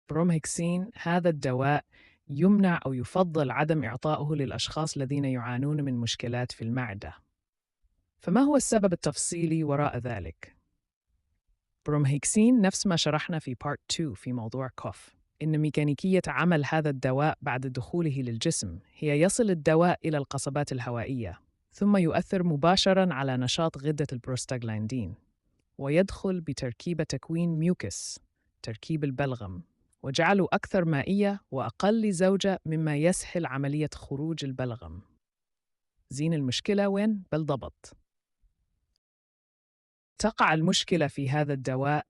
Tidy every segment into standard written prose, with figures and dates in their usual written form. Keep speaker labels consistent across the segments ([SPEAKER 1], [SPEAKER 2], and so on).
[SPEAKER 1] برومهكسين هذا الدواء يمنع أو يفضل عدم إعطائه للأشخاص الذين يعانون من مشكلات في المعدة. فما هو السبب التفصيلي وراء ذلك؟ برومهيكسين نفس ما شرحنا في Part 2 في موضوع كوف، إن ميكانيكية عمل هذا الدواء بعد دخوله للجسم هي يصل الدواء إلى القصبات الهوائية، ثم يؤثر مباشراً على نشاط غدة البروستاغلاندين، ويدخل بتركيبة تكوين ميوكس، تركيب البلغم، وجعله أكثر مائية وأقل زوجة مما يسهل عملية خروج البلغم. زين المشكلة وين؟ بالضبط. تقع المشكلة في هذا الدواء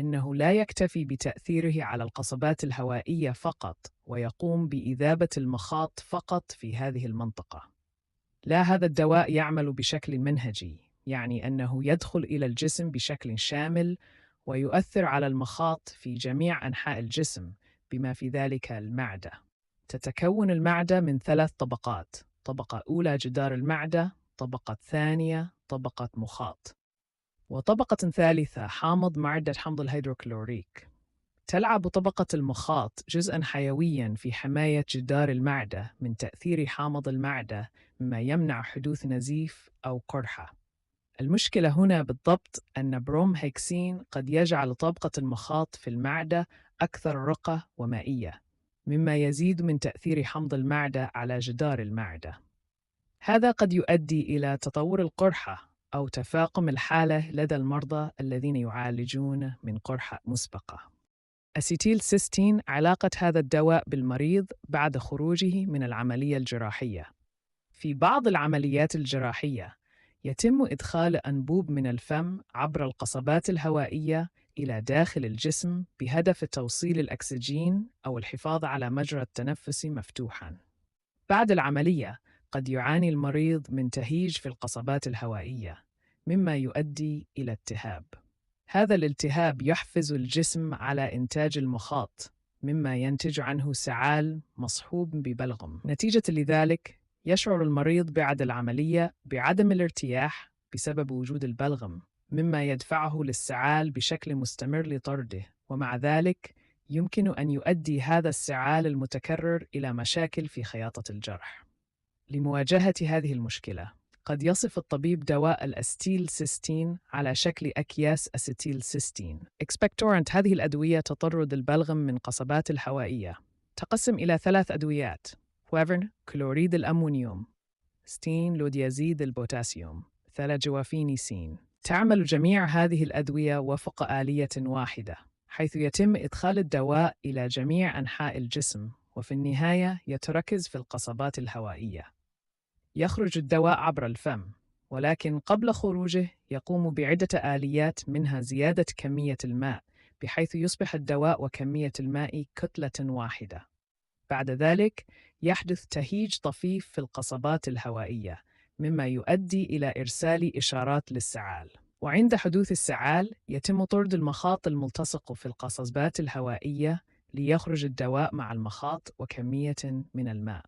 [SPEAKER 1] إنه لا يكتفي بتأثيره على القصبات الهوائية فقط ويقوم بإذابة المخاط فقط في هذه المنطقة. لا، هذا الدواء يعمل بشكل منهجي، يعني أنه يدخل إلى الجسم بشكل شامل ويؤثر على المخاط في جميع أنحاء الجسم بما في ذلك المعدة. تتكون المعدة من 3 طبقات: طبقة أولى جدار المعدة، طبقة ثانية طبقة مخاط، وطبقة ثالثة حامض معدة حمض الهيدروكلوريك. تلعب طبقة المخاط جزءاً حيوياً في حماية جدار المعدة من تأثير حامض المعدة، مما يمنع حدوث نزيف أو قرحة. المشكلة هنا بالضبط أن برومهيكسين قد يجعل طبقة المخاط في المعدة أكثر رقة ومائية، مما يزيد من تأثير حمض المعدة على جدار المعدة. هذا قد يؤدي إلى تطور القرحة أو تفاقم الحالة لدى المرضى الذين يعالجون من قرحة مسبقة. أسيتيل سيستين علاقة هذا الدواء بالمريض بعد خروجه من العملية الجراحية. في بعض العمليات الجراحية يتم إدخال أنبوب من الفم عبر القصبات الهوائية إلى داخل الجسم بهدف توصيل الأكسجين أو الحفاظ على مجرى التنفس مفتوحاً. بعد العملية قد يعاني المريض من تهيج في القصبات الهوائية، مما يؤدي إلى التهاب. هذا الالتهاب يحفز الجسم على إنتاج المخاط، مما ينتج عنه سعال مصحوب ببلغم. نتيجة لذلك يشعر المريض بعد العملية بعدم الارتياح بسبب وجود البلغم، مما يدفعه للسعال بشكل مستمر لطرده، ومع ذلك يمكن أن يؤدي هذا السعال المتكرر إلى مشاكل في خياطة الجرح. لمواجهة هذه المشكلة، قد يصف الطبيب دواء الأستيل سيستين على شكل أكياس أسيتيل سيستين. إكسبكتورنت هذه الأدوية تطرد البلغم من قصبات الهوائية. تقسم إلى 3 أدويات: فوافرن كلوريد الأمونيوم، ستين لوديازيد البوتاسيوم، ثلاجوافينيسين. تعمل جميع هذه الأدوية وفق آلية واحدة، حيث يتم إدخال الدواء إلى جميع أنحاء الجسم، وفي النهاية يتركز في القصبات الهوائية. يخرج الدواء عبر الفم، ولكن قبل خروجه يقوم بعدة آليات، منها زيادة كمية الماء بحيث يصبح الدواء وكمية الماء كتلة واحدة. بعد ذلك يحدث تهيج طفيف في القصبات الهوائية، مما يؤدي إلى إرسال إشارات للسعال. وعند حدوث السعال يتم طرد المخاط الملتصق في القصبات الهوائية ليخرج الدواء مع المخاط وكمية من الماء.